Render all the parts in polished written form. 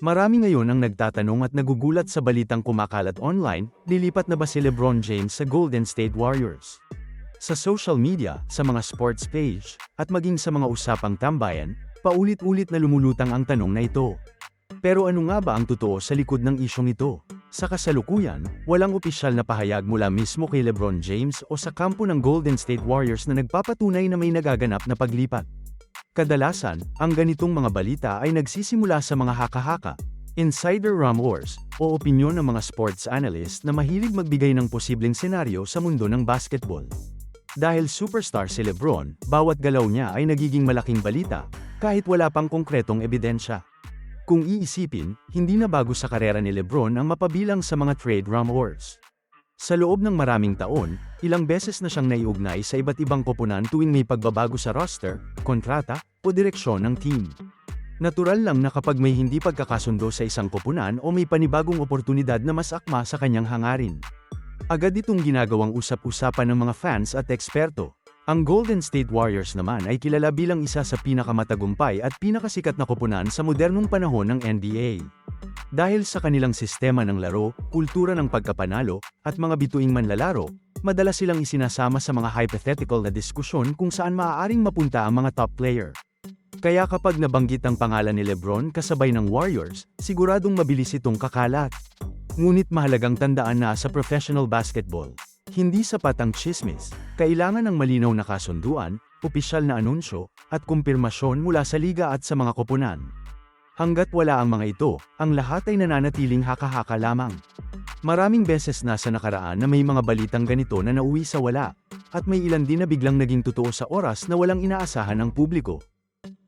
Marami ngayon ang nagtatanong at nagugulat sa balitang kumakalat online, lilipat na ba si LeBron James sa Golden State Warriors? Sa social media, sa mga sports page, at maging sa mga usapang tambayan, paulit-ulit na lumulutang ang tanong na ito. Pero ano nga ba ang totoo sa likod ng isyong ito? Sa kasalukuyan, walang opisyal na pahayag mula mismo kay LeBron James o sa kampo ng Golden State Warriors na nagpapatunay na may nagaganap na paglipat. Kadalasan, ang ganitong mga balita ay nagsisimula sa mga haka-haka, insider rumors, o opinyon ng mga sports analyst na mahilig magbigay ng posibleng senaryo sa mundo ng basketball. Dahil superstar si LeBron, bawat galaw niya ay nagiging malaking balita, kahit wala pang konkretong ebidensya. Kung iisipin, hindi na bago sa karera ni LeBron ang mapabilang sa mga trade rumors. Sa loob ng maraming taon, ilang beses na siyang naiugnay sa iba't ibang koponan tuwing may pagbabago sa roster, kontrata, o direksyon ng team. Natural lang na kapag may hindi pagkakasundo sa isang koponan o may panibagong oportunidad na mas akma sa kanyang hangarin. Agad itong ginagawang usap-usapan ng mga fans at eksperto. Ang Golden State Warriors naman ay kilala bilang isa sa pinakamatagumpay at pinakasikat na koponan sa modernong panahon ng NBA. Dahil sa kanilang sistema ng laro, kultura ng pagkapanalo, at mga bituing manlalaro, madalas silang isinasama sa mga hypothetical na diskusyon kung saan maaaring mapunta ang mga top player. Kaya kapag nabanggit ang pangalan ni LeBron kasabay ng Warriors, siguradong mabilis itong kakalat. Ngunit mahalagang tandaan na sa professional basketball, hindi sapat ang tsismis, kailangan ng malinaw na kasunduan, opisyal na anunsyo, at kumpirmasyon mula sa liga at sa mga koponan. Hanggat wala ang mga ito, ang lahat ay nananatiling haka-haka lamang. Maraming beses na sa nakaraan na may mga balitang ganito na nauwi sa wala, at may ilan din na biglang naging totoo sa oras na walang inaasahan ng publiko.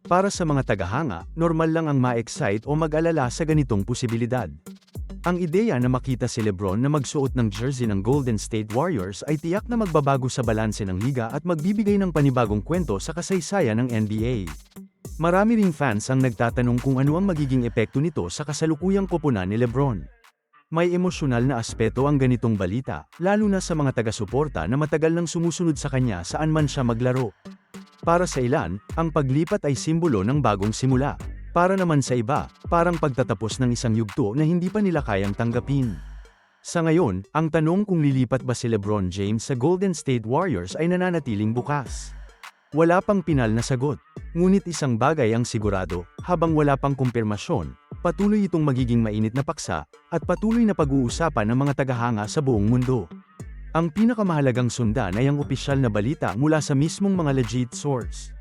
Para sa mga tagahanga, normal lang ang ma-excite o mag-alala sa ganitong posibilidad. Ang ideya na makita si LeBron na magsuot ng jersey ng Golden State Warriors ay tiyak na magbabago sa balanse ng liga at magbibigay ng panibagong kwento sa kasaysayan ng NBA. Marami ring fans ang nagtatanong kung ano ang magiging epekto nito sa kasalukuyang koponan ni LeBron. May emosyonal na aspeto ang ganitong balita, lalo na sa mga taga-suporta na matagal nang sumusunod sa kanya saan man siya maglaro. Para sa ilan, ang paglipat ay simbolo ng bagong simula. Para naman sa iba, parang pagtatapos ng isang yugto na hindi pa nila kayang tanggapin. Sa ngayon, ang tanong kung lilipat ba si LeBron James sa Golden State Warriors ay nananatiling bukas. Wala pang pinal na sagot. Ngunit isang bagay ang sigurado, habang wala pang kumpirmasyon, patuloy itong magiging mainit na paksa, at patuloy na pag-uusapan ng mga tagahanga sa buong mundo. Ang pinakamahalagang sundan ay ang opisyal na balita mula sa mismong mga legit source.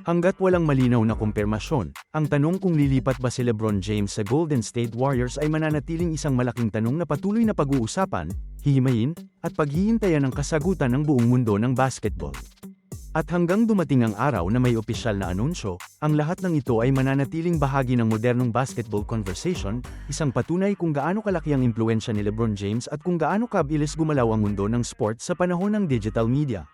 Hanggat walang malinaw na kumpirmasyon, ang tanong kung lilipat ba si LeBron James sa Golden State Warriors ay mananatiling isang malaking tanong na patuloy na pag-uusapan, hihimayin, at paghihintayan ng kasagutan ng buong mundo ng basketball. At hanggang dumating ang araw na may opisyal na anunsyo, ang lahat ng ito ay mananatiling bahagi ng modernong basketball conversation, isang patunay kung gaano kalaki ang impluwensya ni LeBron James at kung gaano kabilis gumalaw ang mundo ng sports sa panahon ng digital media.